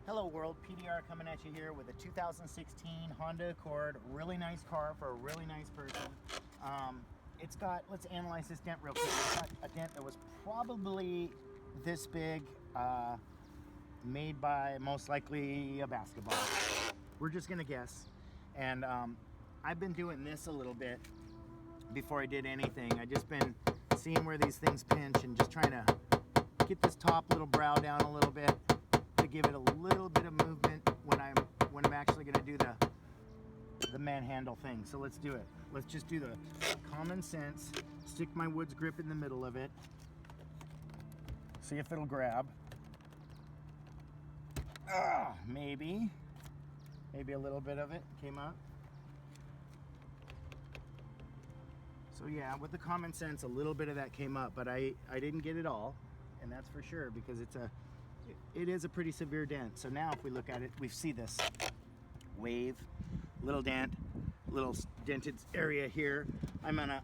Hello world, PDR coming at you here with a 2016 Honda Accord. Really nice car for a really nice person. It's got, let's analyze this dent real quick. It's got a dent that was probably this big, made by most likely a basketball. We're just gonna guess. And I've been doing this a little bit before I did anything. I just been seeing where these things pinch and just trying to get this top little brow down a little bit to give it a little bit of movement when I'm actually going to do the manhandle thing. So let's do it. Let's just do the common sense. Stick my wood's grip in the middle of it. See if it'll grab. Maybe a little bit of it came up. So yeah, with the common sense, a little bit of that came up, but I didn't get it all, and that's for sure because it is a pretty severe dent. So now if we look at it, we see this wave, little dent, little dented area here. I'm gonna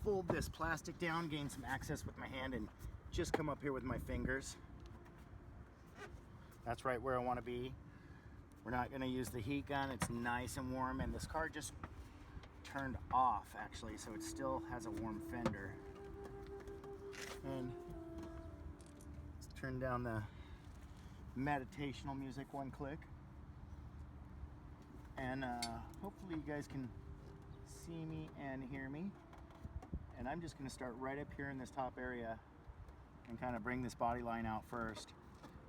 fold this plastic down, gain some access with my hand, and just come up here with my fingers. That's right where I want to be. We're not gonna use the heat gun. It's nice and warm, and this car just turned off actually, so it still has a warm fender. And let's turn down the meditational music one click, and hopefully you guys can see me and hear me. And I'm just going to start right up here in this top area and kind of bring this body line out first.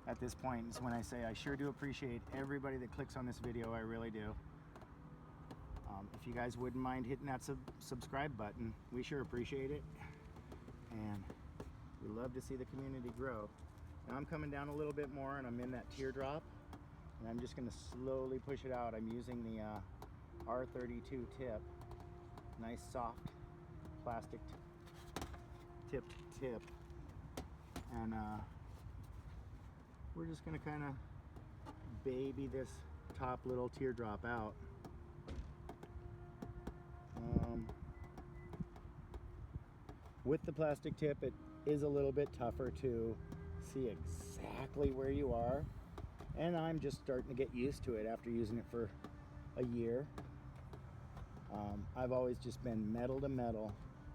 At this point is when I say I sure do appreciate everybody that clicks on this video. I really do. If you guys wouldn't mind hitting that subscribe button, we sure appreciate it, and we love to see the community grow. Now I'm coming down a little bit more, and I'm in that teardrop, and I'm just going to slowly push it out. I'm using the R32 tip, nice soft plastic tip, and we're just going to kind of baby this top little teardrop out. With the plastic tip, it is a little bit tougher to see exactly where you are, and I'm just starting to get used to it after using it for a year. I've always just been metal to metal.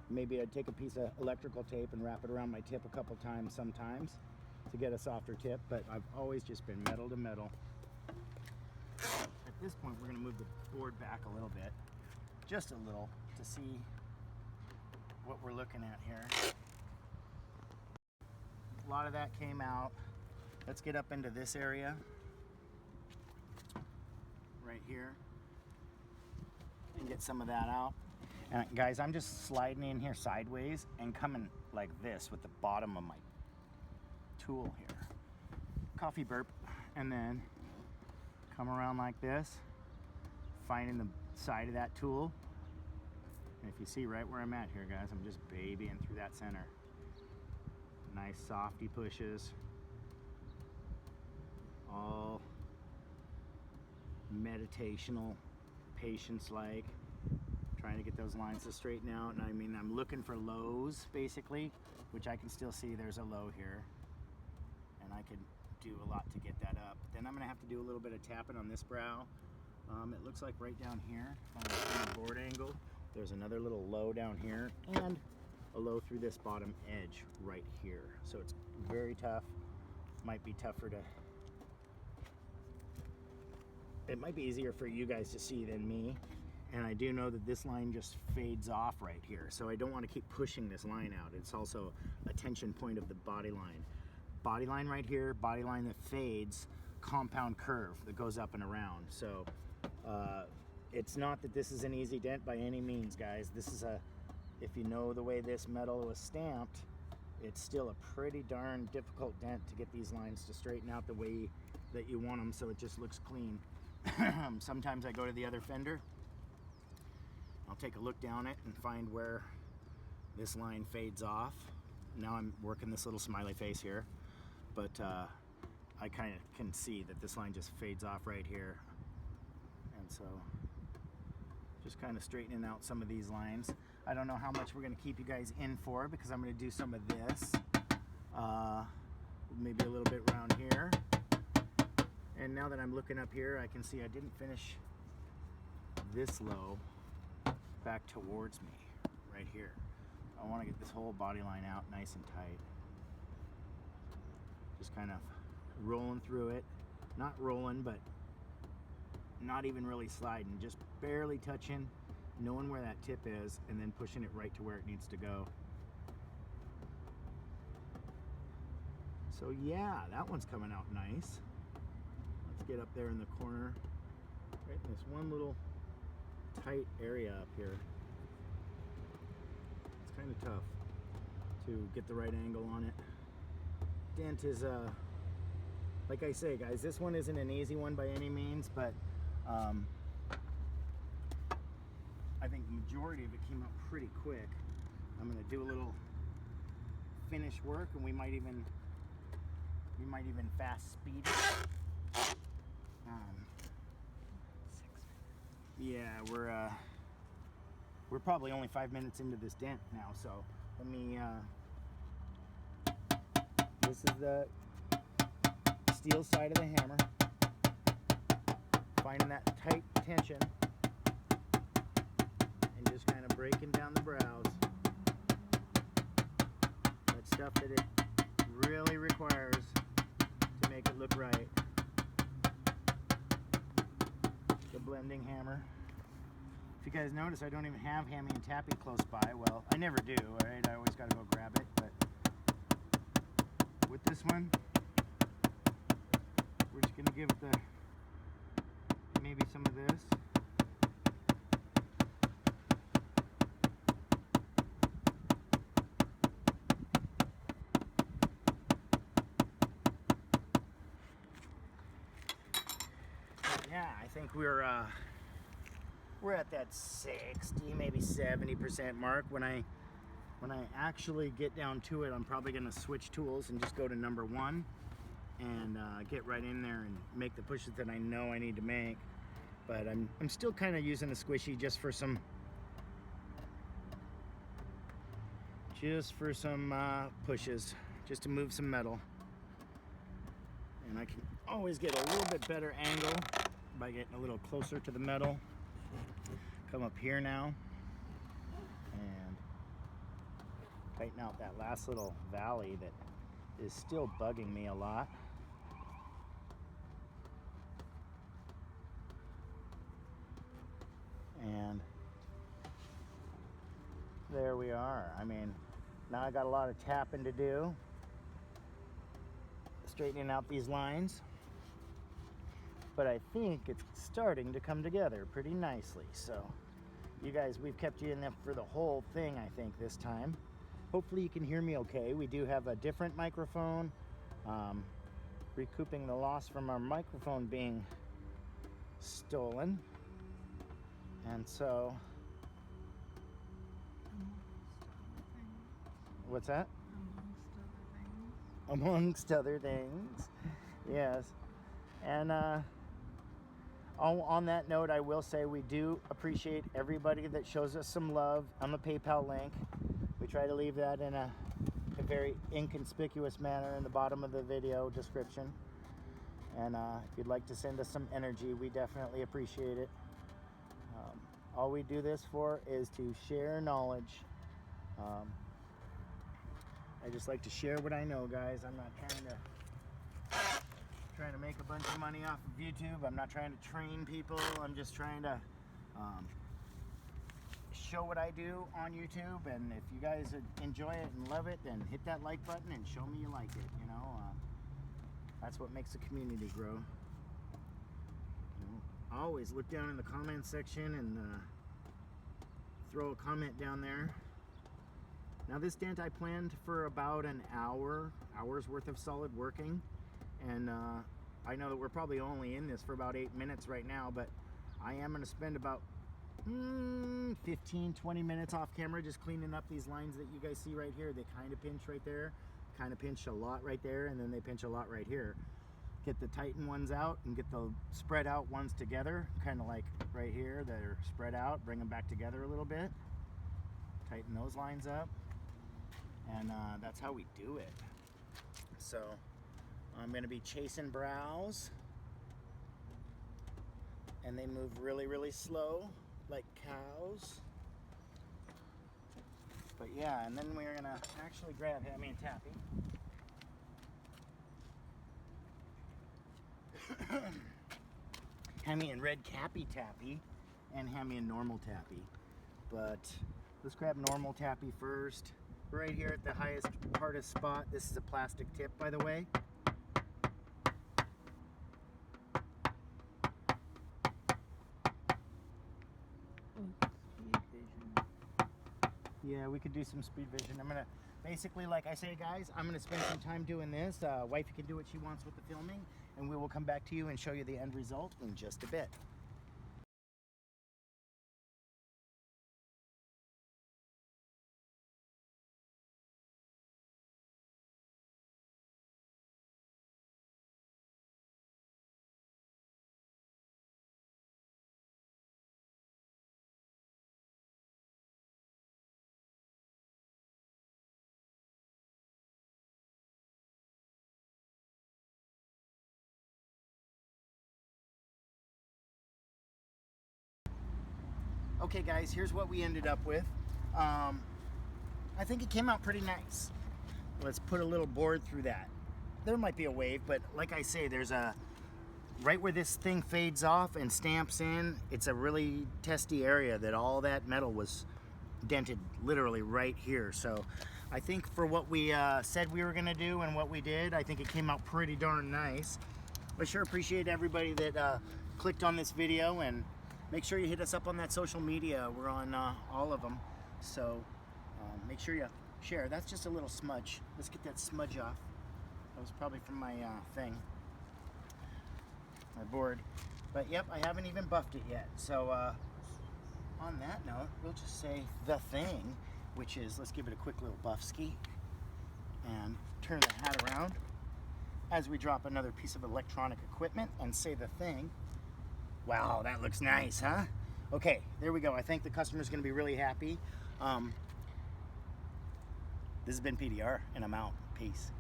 Maybe I'd take a piece of electrical tape and wrap it around my tip a couple times sometimes to get a softer tip, but I've always just been metal to metal. At this point, we're going to move the board back a little bit, just a little, to see what we're looking at here. A lot of that came out. Let's get up into this area right here and get some of that out. And guys, I'm just sliding in here sideways and coming like this with the bottom of my tool here. Coffee burp, and then come around like this, finding the side of that tool. And if you see right where I'm at here, guys, I'm just babying through that center. Nice softy pushes, all meditational, patience-like, trying to get those lines to straighten out. And I mean, I'm looking for lows basically, which I can still see there's a low here, and I could do a lot to get that up. Then I'm gonna have to do a little bit of tapping on this brow. It looks like right down here on the board angle, there's another little low down here, and a low through this bottom edge right here. So it's very tough. Might be tougher to, it might be easier for you guys to see than me. And I do know that this line just fades off right here, so I don't want to keep pushing this line out. It's also a tension point of the body line. Body line right here, body line that fades, compound curve that goes up and around. So it's not that this is an easy dent by any means, guys. This is if you know the way this metal was stamped, it's still a pretty darn difficult dent to get these lines to straighten out the way that you want them, so it just looks clean. Sometimes I go to the other fender, I'll take a look down it and find where this line fades off. Now I'm working this little smiley face here, but I kind of can see that this line just fades off right here. And so just kind of straightening out some of these lines. I don't know how much we're going to keep you guys in for, because I'm going to do some of this, maybe a little bit around here, And now that I'm looking up here, I can see I didn't finish this low back towards me right here. I want to get this whole body line out nice and tight. Just kind of rolling through it. Not rolling, but not even really sliding. Just barely touching, knowing where that tip is, and then pushing it right to where it needs to go. So yeah, that one's coming out nice. Let's get up there in the corner, right in this one little tight area up here. It's kind of tough to get the right angle on it. Dent is like I say, guys, this one isn't an easy one by any means, but I think the majority of it came out pretty quick. I'm going to do a little finish work, and we might even fast speed it. Yeah, we're probably only 5 minutes into this dent now, so let me. This is the steel side of the hammer. Finding that tight tension and just kind of breaking down the brows. That stuff that it really requires to make it look right. The blending hammer. If you guys notice, I don't even have Hammy and Tappy close by. Well, I never do, right? I always got to go grab it, but with this one, we're just going to give it maybe some of this. Yeah, I think we're at that 60, maybe 70% mark. When I actually get down to it, I'm probably going to switch tools and just go to number 1 and get right in there and make the pushes that I know I need to make. But I'm still kind of using the squishy just for some pushes, just to move some metal. And I can always get a little bit better angle by getting a little closer to the metal. Come up here now and tighten out that last little valley that is still bugging me a lot. And there we are. I mean, now I got a lot of tapping to do, straightening out these lines, but I think it's starting to come together pretty nicely. So you guys, we've kept you in there for the whole thing, I think, this time. Hopefully you can hear me okay. We do have a different microphone, recouping the loss from our microphone being stolen. And so, what's that? Amongst other things. Yes. And on that note, I will say we do appreciate everybody that shows us some love on the PayPal link. We try to leave that in a very inconspicuous manner in the bottom of the video description. And if you'd like to send us some energy, we definitely appreciate it. All we do this for is to share knowledge. I just like to share what I know, guys. I'm not trying to make a bunch of money off of YouTube. I'm not trying to train people. I'm just trying to show what I do on YouTube. And if you guys enjoy it and love it, then hit that like button and show me you like it. You know, that's what makes the community grow. Always look down in the comment section and throw a comment down there. Now this dent I planned for about an hour's worth of solid working, and I know that we're probably only in this for about 8 minutes right now, but I am going to spend about 15-20 minutes off camera just cleaning up these lines that you guys see right here. They kind of pinch right there, kind of pinch a lot right there, and then they pinch a lot right here. Get the tighten ones out and get the spread out ones together, kind of like right here that are spread out, bring them back together a little bit, tighten those lines up, and that's how we do it. So I'm going to be chasing brows and they move really, really slow, like cows. But yeah, and then we're gonna actually grab Hammy and Tappy. Hammy and red Cappy Tappy, and Hammy and normal Tappy. But let's grab normal Tappy first. Right here at the highest hardest spot. This is a plastic tip, by the way. Yeah, we could do some speed vision. I'm gonna basically, like I say, guys, I'm gonna spend some time doing this. Wifey can do what she wants with the filming, and we will come back to you and show you the end result in just a bit. Okay guys, here's what we ended up with. I think it came out pretty nice. Let's put a little board through that. There might be a wave, but like I say, there's a, right where this thing fades off and stamps in, it's a really testy area that all that metal was dented literally right here. So I think for what we said we were gonna do and what we did, I think it came out pretty darn nice. I sure appreciate everybody that clicked on this video, and make sure you hit us up on that social media. We're on all of them. So make sure you share. That's just a little smudge. Let's get that smudge off. That was probably from my thing, my board. But yep, I haven't even buffed it yet. So on that note, we'll just say the thing, which is, let's give it a quick little buff ski and turn the hat around as we drop another piece of electronic equipment and say the thing. Wow, that looks nice, huh? Okay, there we go. I think the customer's gonna be really happy. This has been PDR, and I'm out. Peace.